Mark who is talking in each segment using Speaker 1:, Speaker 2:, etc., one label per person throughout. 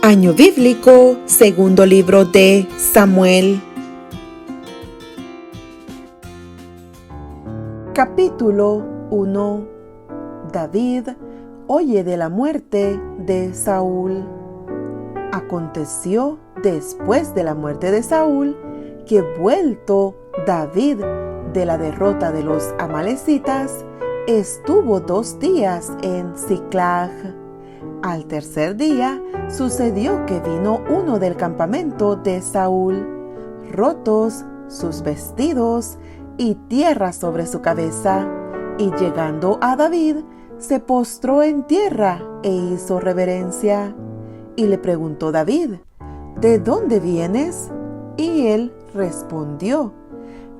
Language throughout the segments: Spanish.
Speaker 1: Año bíblico, segundo libro de Samuel. Capítulo 1. David oye de la muerte de Saúl. Aconteció después de la muerte de Saúl que, vuelto David de la derrota de los amalecitas, estuvo 2 días en Siclag. Al tercer día sucedió que vino uno del campamento de Saúl, rotos sus vestidos y tierra sobre su cabeza, y llegando a David, se postró en tierra e hizo reverencia. Y le preguntó David: ¿De dónde vienes? Y él respondió: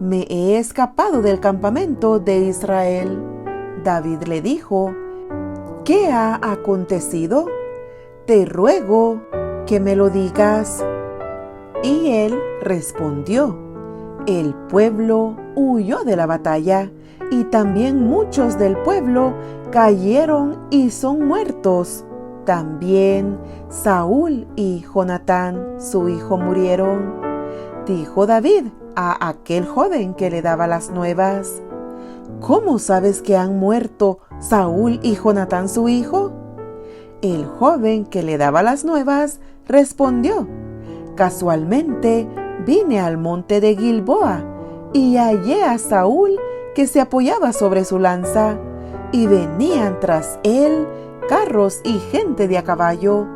Speaker 1: Me he escapado del campamento de Israel. David le dijo: ¿Qué ha acontecido? Te ruego que me lo digas. Y él respondió: El pueblo huyó de la batalla, y también muchos del pueblo cayeron y son muertos. También Saúl y Jonatán, su hijo, murieron. Dijo David a aquel joven que le daba las nuevas: ¿Cómo sabes que han muerto Saúl y Jonatán, su hijo? El joven que le daba las nuevas respondió: Casualmente vine al monte de Gilboa y hallé a Saúl que se apoyaba sobre su lanza, y venían tras él carros y gente de a caballo,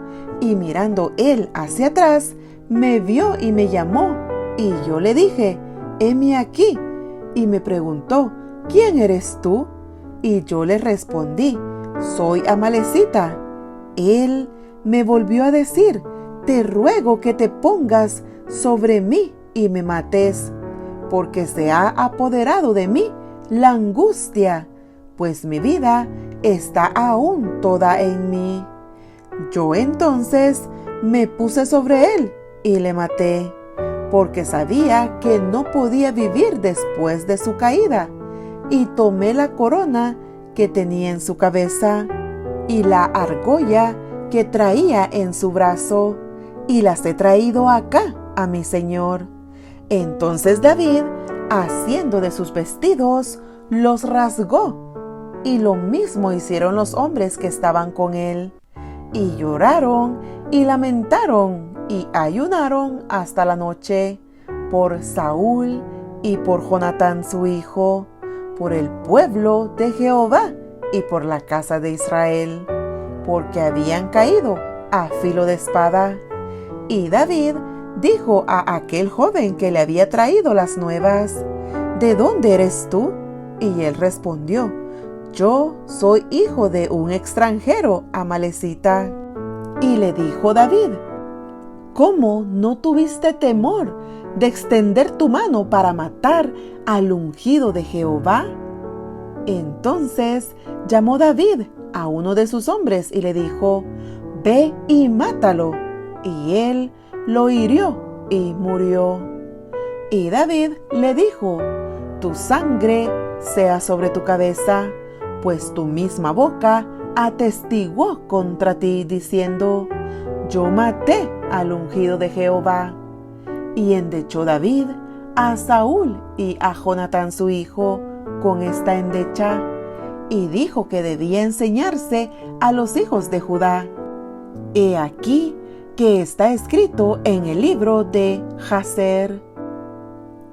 Speaker 1: y mirando él hacia atrás, me vio y me llamó, y yo le dije: heme aquí. Y me preguntó: ¿quién eres tú? Y yo le respondí: soy amalecita. Él me volvió a decir: te ruego que te pongas sobre mí y me mates, porque se ha apoderado de mí la angustia, pues mi vida está aún toda en mí. Yo entonces me puse sobre él y le maté, porque sabía que no podía vivir después de su caída, y tomé la corona que tenía en su cabeza y la argolla que traía en su brazo, y las he traído acá a mi señor. Entonces David, haciendo de sus vestidos, los rasgó, y lo mismo hicieron los hombres que estaban con él, y lloraron y lamentaron y ayunaron hasta la noche por Saúl y por Jonatán su hijo, por el pueblo de Jehová y por la casa de Israel, porque habían caído a filo de espada. Y David dijo a aquel joven que le había traído las nuevas: ¿de dónde eres tú? Y él respondió: yo soy hijo de un extranjero amalecita. Y le dijo David: ¿cómo no tuviste temor de extender tu mano para matar al ungido de Jehová? Entonces llamó David a uno de sus hombres y le dijo: ve y mátalo. Y él lo hirió y murió. Y David le dijo: tu sangre sea sobre tu cabeza, pues tu misma boca atestiguó contra ti, diciendo: yo maté al ungido de Jehová. Y endechó David a Saúl y a Jonatán su hijo con esta endecha, y dijo que debía enseñarse a los hijos de Judá. He aquí que está escrito en el libro de Jaser: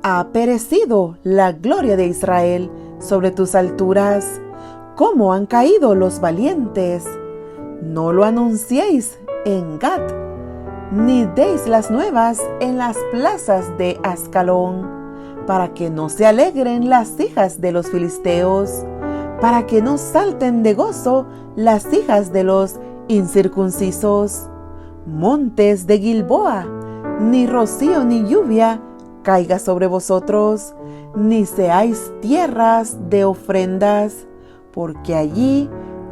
Speaker 1: ha perecido la gloria de Israel sobre tus alturas. ¿Cómo han caído los valientes? No lo anunciéis en Gat, ni deis las nuevas en las plazas de Ascalón, para que no se alegren las hijas de los filisteos, para que no salten de gozo las hijas de los incircuncisos. Montes de Gilboa, ni rocío ni lluvia caiga sobre vosotros, ni seáis tierras de ofrendas, porque allí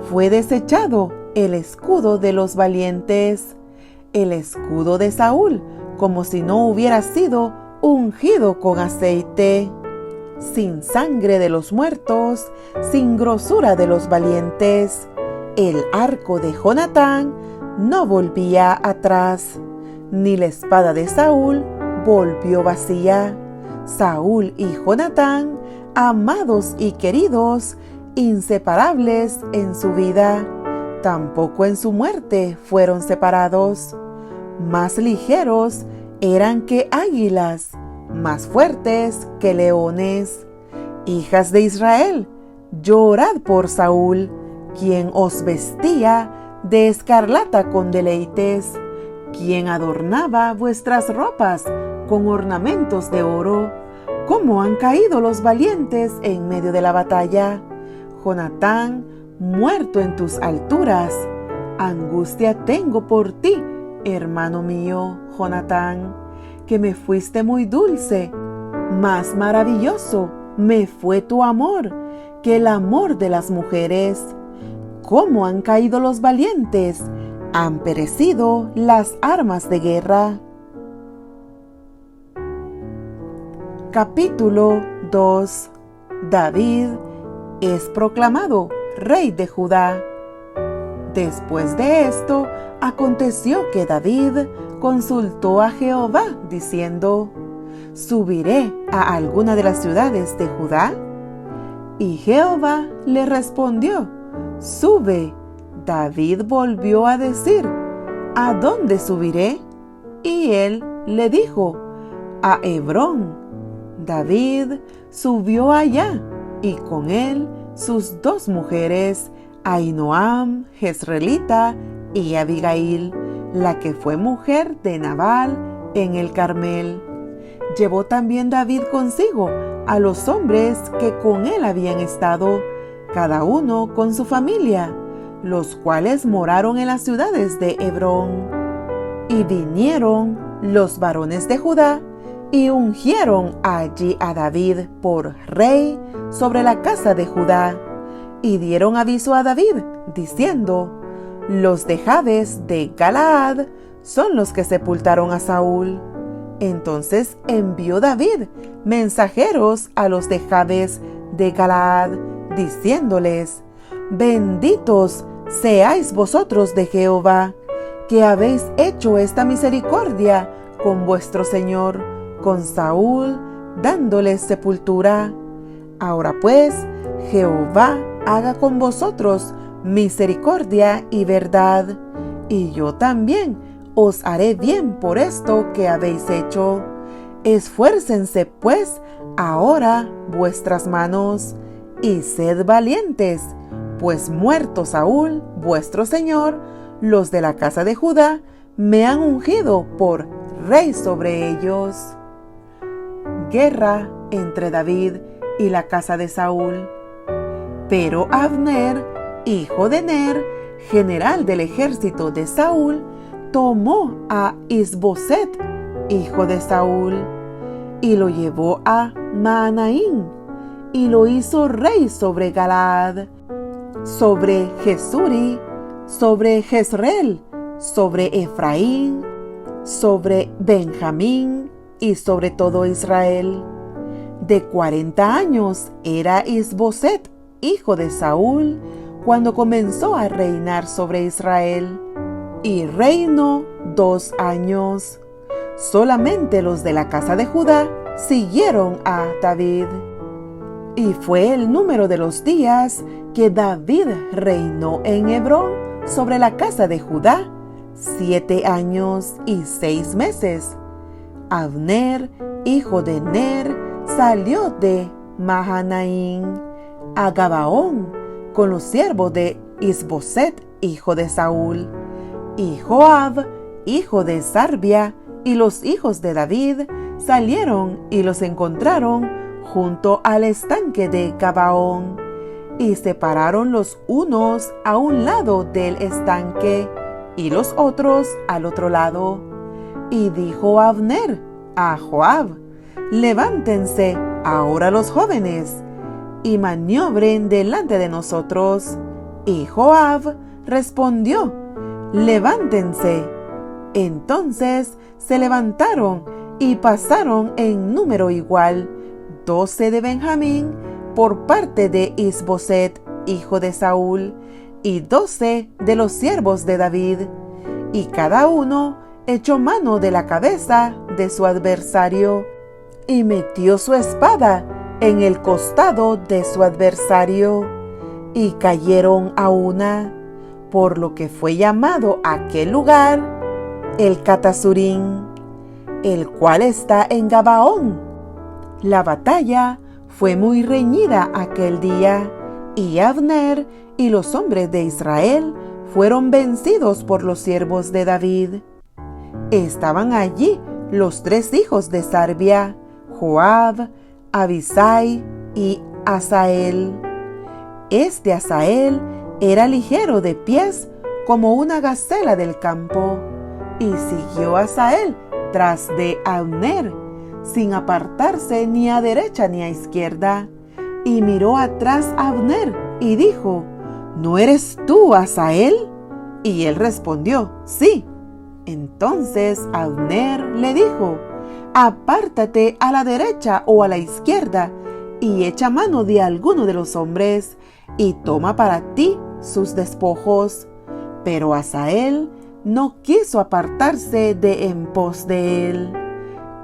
Speaker 1: fue desechado el escudo de los valientes, el escudo de Saúl, como si no hubiera sido ungido con aceite, sin sangre de los muertos, sin grosura de los valientes. El arco de Jonatán no volvía atrás, ni la espada de Saúl volvió vacía. Saúl y Jonatán, amados y queridos, inseparables en su vida, tampoco en su muerte fueron separados. Más ligeros eran que águilas, más fuertes que leones. Hijas de Israel, llorad por Saúl, quien os vestía de escarlata con deleites, quien adornaba vuestras ropas con ornamentos de oro. ¿Cómo han caído los valientes en medio de la batalla? Jonatán, muerto en tus alturas. Angustia tengo por ti, hermano mío, Jonatán, que me fuiste muy dulce. Más maravilloso me fue tu amor que el amor de las mujeres. ¿Cómo han caído los valientes? Han perecido las armas de guerra. Capítulo 2. David es proclamado rey de Judá. Después de esto, aconteció que David consultó a Jehová, diciendo: ¿Subiré a alguna de las ciudades de Judá? Y Jehová le respondió: Sube. David volvió a decir: ¿A dónde subiré? Y él le dijo: a Hebrón. David subió allá, y con él sus 2 mujeres, Ahinoam, jezreelita, y Abigail, la que fue mujer de Nabal en el Carmel. Llevó también David consigo a los hombres que con él habían estado, cada uno con su familia, los cuales moraron en las ciudades de Hebrón. Y vinieron los varones de Judá, y ungieron allí a David por rey sobre la casa de Judá, y dieron aviso a David, diciendo: los de Jabes de Galaad son los que sepultaron a Saúl. Entonces envió David mensajeros a los de Jabes de Galaad, diciéndoles: benditos seáis vosotros de Jehová, que habéis hecho esta misericordia con vuestro señor, con Saúl, dándoles sepultura. Ahora pues, Jehová haga con vosotros misericordia y verdad, y yo también os haré bien por esto que habéis hecho. Esfuércense pues ahora vuestras manos, y sed valientes, pues muerto Saúl, vuestro señor, los de la casa de Judá me han ungido por rey sobre ellos. Guerra entre David y la casa de Saúl. Pero Abner, hijo de Ner, general del ejército de Saúl, tomó a Isboset, hijo de Saúl, y lo llevó a Maanaín, y lo hizo rey sobre Galaad, sobre Jesuri, sobre Jezreel, sobre Efraín, sobre Benjamín y sobre todo Israel. De 40 años era Isboset, hijo de Saúl, cuando comenzó a reinar sobre Israel, y reinó 2 años. Solamente los de la casa de Judá siguieron a David. Y fue el número de los días que David reinó en Hebrón sobre la casa de Judá, 7 años y 6 meses. Abner, hijo de Ner, salió de Mahanaín a Gabaón con los siervos de Isboset, hijo de Saúl, y Joab, hijo de Sarbia, y los hijos de David salieron y los encontraron junto al estanque de Gabaón, y se pararon los unos a un lado del estanque y los otros al otro lado. Y dijo Abner a Joab: levántense ahora los jóvenes y maniobren delante de nosotros. Y Joab respondió: levántense. Entonces se levantaron y pasaron en número igual, 12 de Benjamín por parte de Isboset, hijo de Saúl, y 12 de los siervos de David. y cada uno echó mano de la cabeza de su adversario y metió su espada en el costado de su adversario, y cayeron a una, por lo que fue llamado aquel lugar el Catazurín, el cual está en Gabaón. La batalla fue muy reñida aquel día, y Abner y los hombres de Israel fueron vencidos por los siervos de David. Estaban allí los 3 hijos de Sarbia, Joab, Abisai y Asael. Este Asael era ligero de pies como una gacela del campo, y siguió Asael tras de Abner, sin apartarse ni a derecha ni a izquierda. Y miró atrás a Abner y dijo: ¿No eres tú, Asael? Y él respondió: sí. Entonces Abner le dijo: apártate a la derecha o a la izquierda, y echa mano de alguno de los hombres, y toma para ti sus despojos. Pero Asael no quiso apartarse de en pos de él.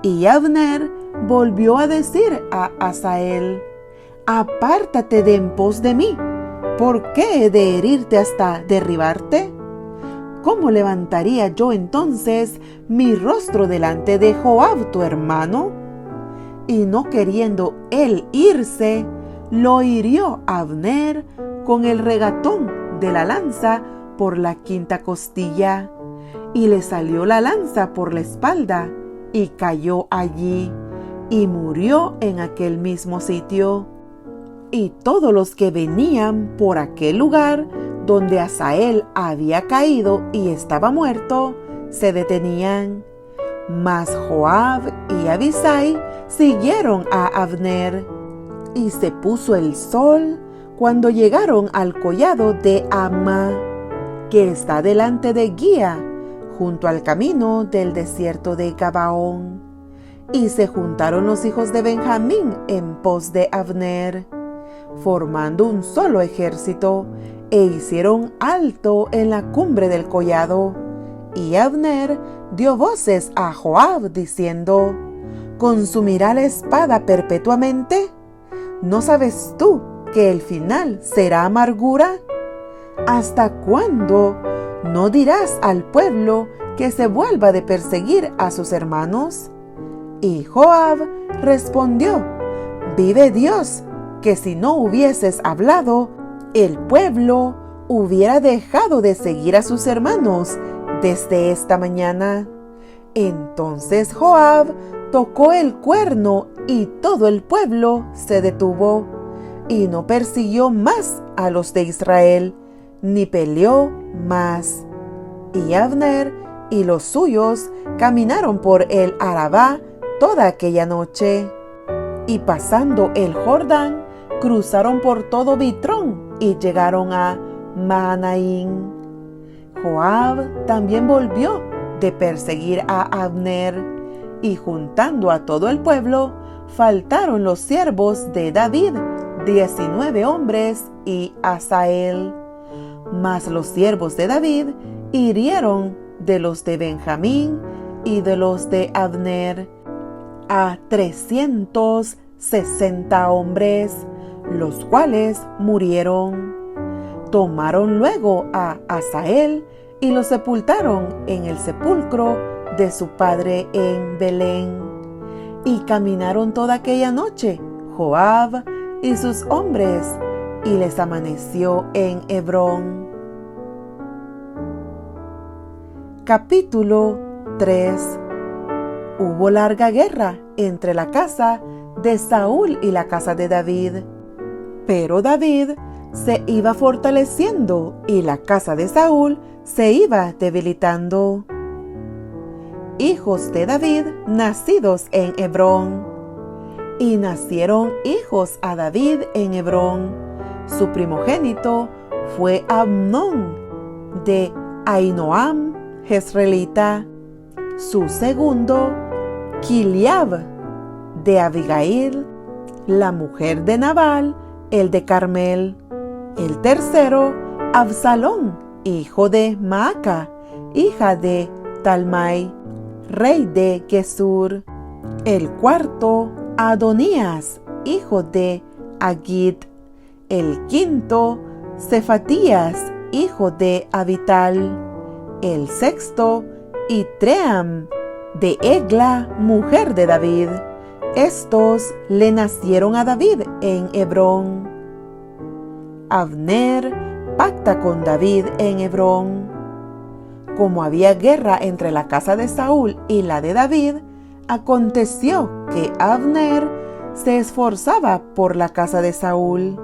Speaker 1: Y Abner volvió a decir a Asael: apártate de en pos de mí. ¿Por qué he de herirte hasta derribarte? ¿Cómo levantaría yo entonces mi rostro delante de Joab tu hermano? Y no queriendo él irse, lo hirió Abner con el regatón de la lanza por la 5ª costilla, y le salió la lanza por la espalda, y cayó allí, y murió en aquel mismo sitio. Y todos los que venían por aquel lugar donde Asael había caído y estaba muerto, se detenían. Mas Joab y Abisai siguieron a Abner. Y se puso el sol cuando llegaron al collado de Amma, que está delante de Guía, junto al camino del desierto de Gabaón. Y se juntaron los hijos de Benjamín en pos de Abner, formando un solo ejército, e hicieron alto en la cumbre del collado. Y Abner dio voces a Joab diciendo: ¿consumirá la espada perpetuamente? ¿No sabes tú que el final será amargura? ¿Hasta cuándo no dirás al pueblo que se vuelva de perseguir a sus hermanos? Y Joab respondió: vive Dios, que si no hubieses hablado, el pueblo hubiera dejado de seguir a sus hermanos desde esta mañana. Entonces Joab tocó el cuerno, y todo el pueblo se detuvo, y no persiguió más a los de Israel, ni peleó más. Y Abner y los suyos caminaron por el Arabá toda aquella noche, y pasando el Jordán, cruzaron por todo Bitrón y llegaron a Mahanaim. Joab también volvió de perseguir a Abner, y juntando a todo el pueblo, faltaron los siervos de David, 19 hombres, y Asael. Mas los siervos de David hirieron de los de Benjamín y de los de Abner a 360 hombres, los cuales murieron. Tomaron luego a Asael y lo sepultaron en el sepulcro de su padre en Belén. Y caminaron toda aquella noche Joab y sus hombres, y les amaneció en Hebrón. Capítulo 3. Hubo larga guerra entre la casa de Saúl y la casa de David, pero David se iba fortaleciendo y la casa de Saúl se iba debilitando. Hijos de David nacidos en Hebrón. Y nacieron hijos a David en Hebrón. Su primogénito fue Amnón de Ahinoam Jezreelita. Su segundo, Kiliab de Abigail, la mujer de Nabal, el de Carmel. El tercero, Absalón, hijo de Maaca, hija de Talmai, rey de Gesur. El cuarto, Adonías, hijo de Agit. El quinto, Cefatías, hijo de Abital. El sexto, Itream, de Egla, mujer de David. Estos le nacieron a David en Hebrón. Abner pacta con David en Hebrón. Como había guerra entre la casa de Saúl y la de David, aconteció que Abner se esforzaba por la casa de Saúl.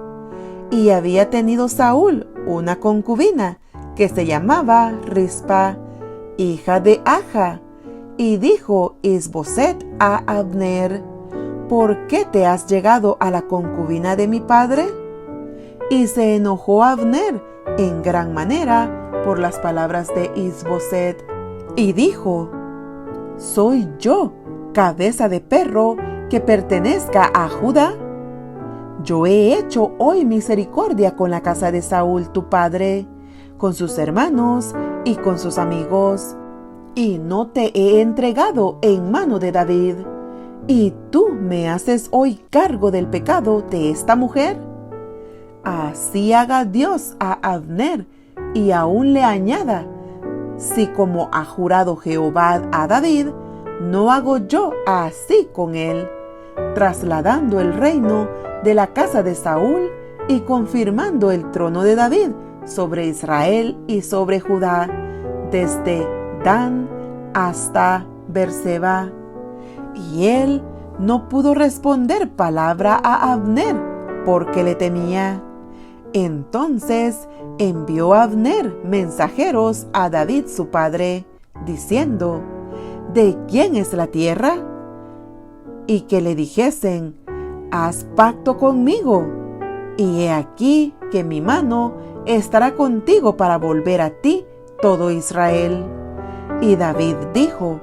Speaker 1: Y había tenido Saúl una concubina que se llamaba Rispa, hija de Aja. Y dijo Isboset a Abner: ¿por qué te has llegado a la concubina de mi padre? Y se enojó Abner en gran manera por las palabras de Isboset, y dijo: ¿soy yo cabeza de perro que pertenezca a Judá? Yo he hecho hoy misericordia con la casa de Saúl tu padre, con sus hermanos y con sus amigos, y no te he entregado en mano de David. ¿Y tú me haces hoy cargo del pecado de esta mujer? Así haga Dios a Abner, y aún le añada: si como ha jurado Jehová a David, no hago yo así con él, trasladando el reino de la casa de Saúl y confirmando el trono de David sobre Israel y sobre Judá, desde Dan hasta Berseba. Y él no pudo responder palabra a Abner, porque le temía. Entonces envió Abner mensajeros a David su padre, diciendo: ¿de quién es la tierra? Y que le dijesen: haz pacto conmigo, y he aquí que mi mano estará contigo para volver a ti todo Israel. Y David dijo: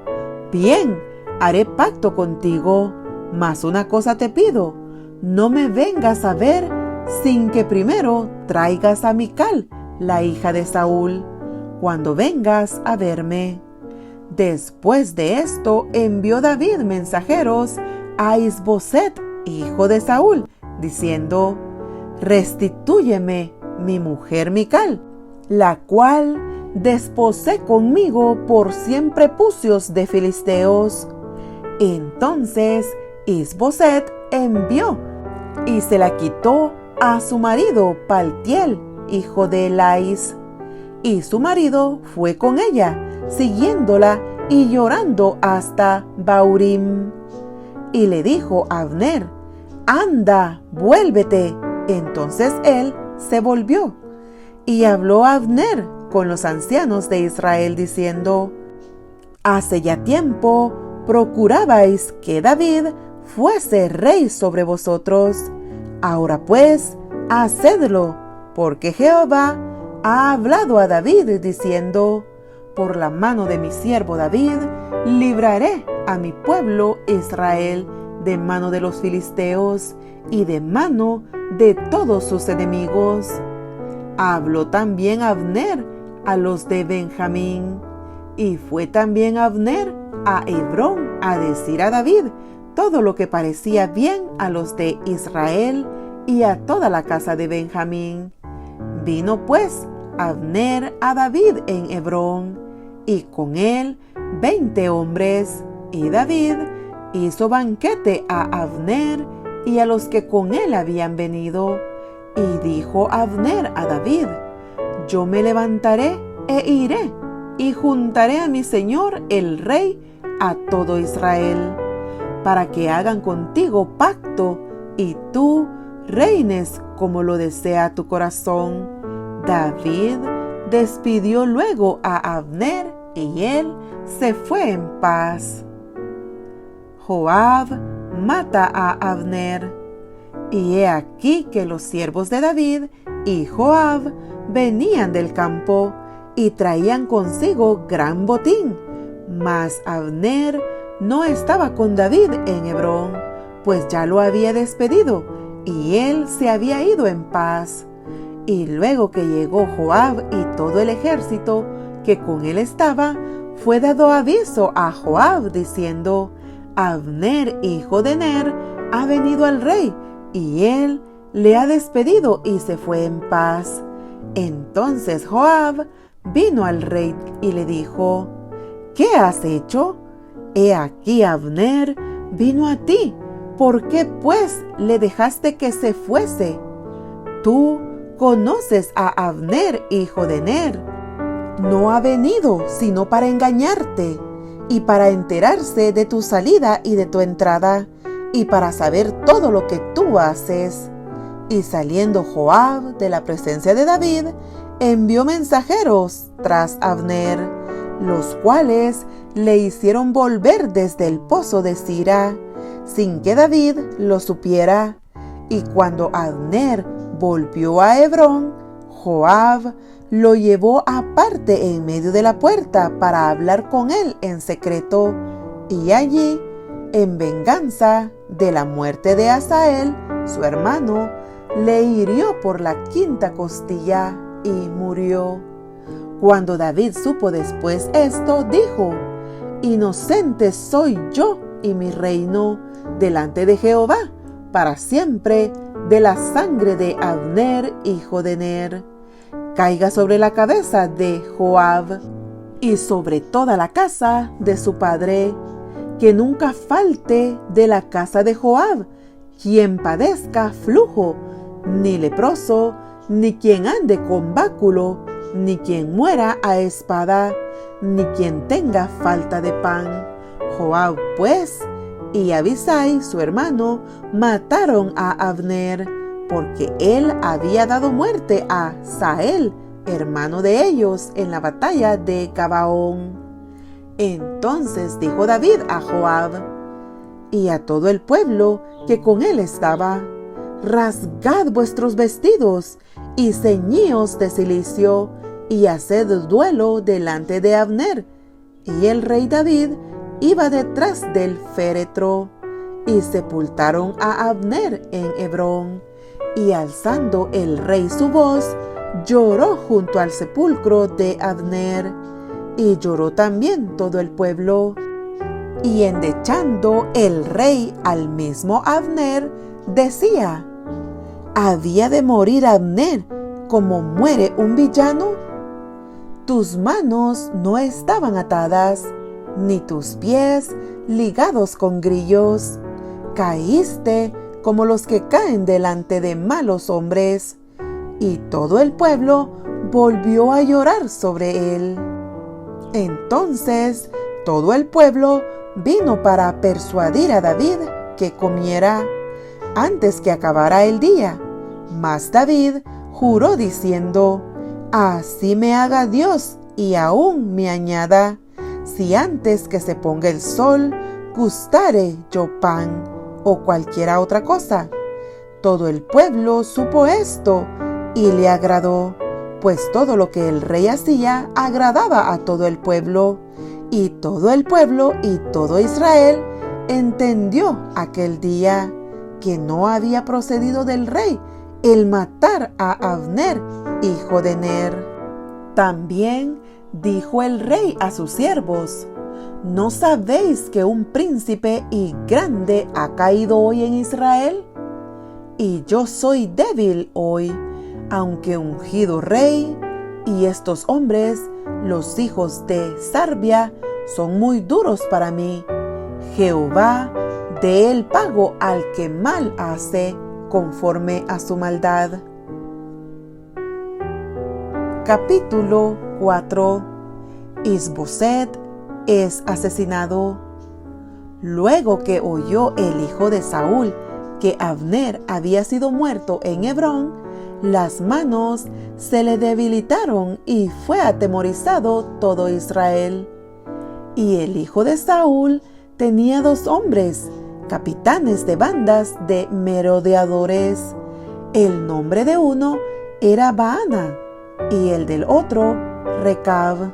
Speaker 1: bien, haré pacto contigo, mas una cosa te pido: no me vengas a ver sin que primero traigas a Mical, la hija de Saúl, cuando vengas a verme. Después de esto envió David mensajeros a Isboset, hijo de Saúl, diciendo: restitúyeme mi mujer Mical, la cual desposé conmigo por 100 prepucios de filisteos. Entonces Isboset envió y se la quitó a su marido Paltiel, hijo de Elais. Y su marido fue con ella, siguiéndola y llorando hasta Baurim. Y le dijo a Abner: anda, vuélvete. Entonces él se volvió. Y habló Abner con los ancianos de Israel, diciendo: hace ya tiempo procurabais que David fuese rey sobre vosotros. Ahora pues, hacedlo, porque Jehová ha hablado a David, diciendo: por la mano de mi siervo David, libraré a mi pueblo Israel de mano de los filisteos y de mano de todos sus enemigos. Habló también Abner a los de Benjamín, y fue también Abner a Hebrón a decir a David todo lo que parecía bien a los de Israel y a toda la casa de Benjamín. Vino pues Abner a David en Hebrón, y con él 20 hombres, y David hizo banquete a Abner y a los que con él habían venido. Y dijo Abner a David: yo me levantaré e iré, y juntaré a mi señor el rey a todo Israel, para que hagan contigo pacto, y tú reines como lo desea tu corazón. David despidió luego a Abner, y él se fue en paz. Joab mata a Abner. Y he aquí que los siervos de David y Joab venían del campo, y traían consigo gran botín. Mas Abner no estaba con David en Hebrón, pues ya lo había despedido, y él se había ido en paz. Y luego que llegó Joab y todo el ejército que con él estaba, fue dado aviso a Joab diciendo: Abner, hijo de Ner, ha venido al rey, y él le ha despedido y se fue en paz. Entonces Joab vino al rey y le dijo: ¿Qué has hecho? He aquí Abner vino a ti. ¿Por qué pues le dejaste que se fuese? Tú conoces a Abner, hijo de Ner. No ha venido sino para engañarte y para enterarse de tu salida y de tu entrada y para saber todo lo que tú haces. Y saliendo Joab de la presencia de David, envió mensajeros tras Abner, los cuales le hicieron volver desde el pozo de Sira, sin que David lo supiera. Y cuando Abner volvió a Hebrón, Joab lo llevó aparte en medio de la puerta para hablar con él en secreto, y allí, en venganza de la muerte de Asael, su hermano, le hirió por la quinta costilla y murió. Cuando David supo después esto, dijo: Inocente soy yo y mi reino delante de Jehová para siempre de la sangre de Abner, hijo de Ner. Caiga sobre la cabeza de Joab y sobre toda la casa de su padre, que nunca falte de la casa de Joab quien padezca flujo, ni leproso, ni quien ande con báculo, ni quien muera a espada, ni quien tenga falta de pan. Joab pues y Abisai su hermano mataron a Abner, porque él había dado muerte a Sael, hermano de ellos, en la batalla de Gabaón. Entonces dijo David a Joab y a todo el pueblo que con él estaba: Rasgad vuestros vestidos y ceñíos de cilicio, y haced duelo delante de Abner. Y el rey David iba detrás del féretro, y sepultaron a Abner en Hebrón. Y alzando el rey su voz, lloró junto al sepulcro de Abner, y lloró también todo el pueblo. Y endechando el rey al mismo Abner, decía: ¿Había de morir Abner como muere un villano? Tus manos no estaban atadas, ni tus pies ligados con grillos. Caíste como los que caen delante de malos hombres. Y todo el pueblo volvió a llorar sobre él. Entonces todo el pueblo vino para persuadir a David que comiera antes que acabara el día. Mas David juró diciendo: Así me haga Dios y aún me añada, si antes que se ponga el sol gustare yo pan o cualquiera otra cosa. Todo el pueblo supo esto y le agradó, pues todo lo que el rey hacía agradaba a todo el pueblo. Y todo el pueblo y todo Israel entendió aquel día que no había procedido del rey el matar a Abner, hijo de Ner. También dijo el rey a sus siervos: ¿No sabéis que un príncipe y grande ha caído hoy en Israel? Y yo soy débil hoy, aunque ungido rey, y estos hombres, los hijos de Sarbia, son muy duros para mí. Jehová dé el pago al que mal hace, conforme a su maldad. Capítulo 4. Isboset es asesinado. Luego que oyó el hijo de Saúl que Abner había sido muerto en Hebrón, las manos se le debilitaron y fue atemorizado todo Israel. Y el hijo de Saúl tenía 2 hombres, capitanes de bandas de merodeadores. El nombre de uno era Baana y el del otro Recab,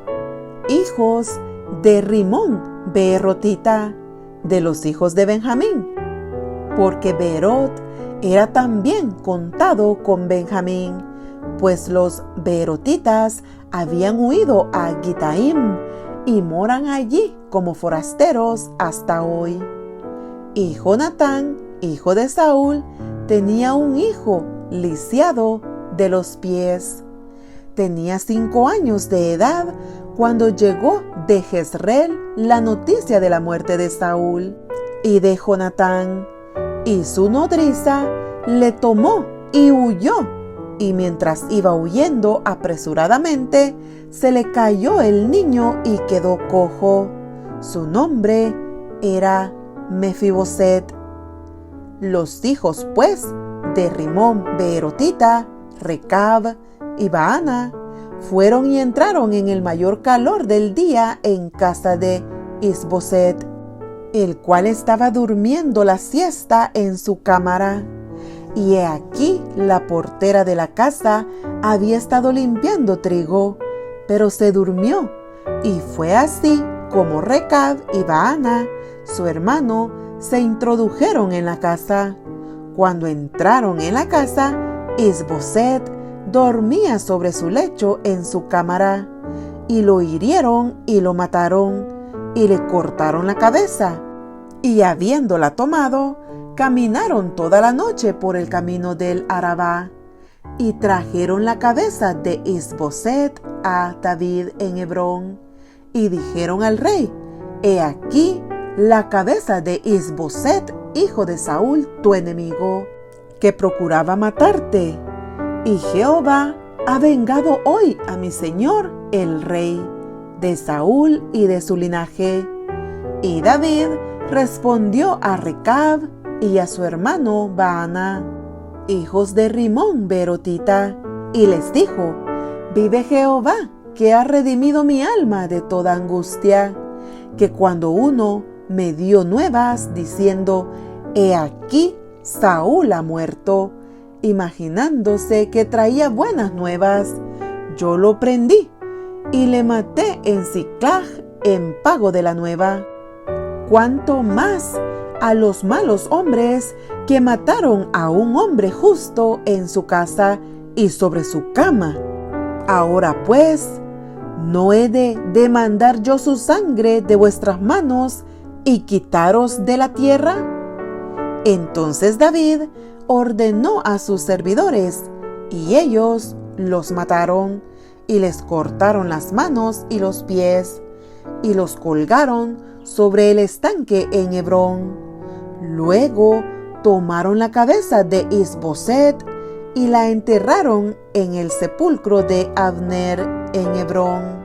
Speaker 1: hijos de Rimón Beerotita, de los hijos de Benjamín, porque Beerot era también contado con Benjamín, pues los beerotitas habían huido a Gitaim y moran allí como forasteros hasta hoy. Y Jonatán, hijo de Saúl, tenía un hijo lisiado de los pies. Tenía 5 años de edad cuando llegó de Jezreel la noticia de la muerte de Saúl y de Jonatán, y su nodriza le tomó y huyó, y mientras iba huyendo apresuradamente, se le cayó el niño y quedó cojo. Su nombre era Mefiboset. Los hijos, pues, de Rimón beerotita, Recab y Baana, fueron y entraron en el mayor calor del día en casa de Isboset, el cual estaba durmiendo la siesta en su cámara. Y he aquí la portera de la casa había estado limpiando trigo, pero se durmió, y fue así como Recab y Baana, su hermano, se introdujeron en la casa. Cuando entraron en la casa, Isboset dormía sobre su lecho en su cámara, y lo hirieron y lo mataron, y le cortaron la cabeza, y habiéndola tomado, caminaron toda la noche por el camino del Arabá, y trajeron la cabeza de Isboset a David en Hebrón, y dijeron al rey: He aquí la cabeza de Isboset, hijo de Saúl, tu enemigo, que procuraba matarte. Y Jehová ha vengado hoy a mi señor el rey, de Saúl y de su linaje. Y David respondió a Recab y a su hermano Baana, hijos de Rimón beerotita, y les dijo: Vive Jehová, que ha redimido mi alma de toda angustia, que cuando uno me dio nuevas diciendo: He aquí Saúl ha muerto, imaginándose que traía buenas nuevas, yo lo prendí y le maté en Siclag en pago de la nueva. Cuanto más a los malos hombres que mataron a un hombre justo en su casa y sobre su cama. Ahora pues, ¿no he de demandar yo su sangre de vuestras manos y quitaros de la tierra? Entonces David ordenó a sus servidores, y ellos los mataron, y les cortaron las manos y los pies, y los colgaron sobre el estanque en Hebrón. Luego tomaron la cabeza de Isboset y la enterraron en el sepulcro de Abner en Hebrón.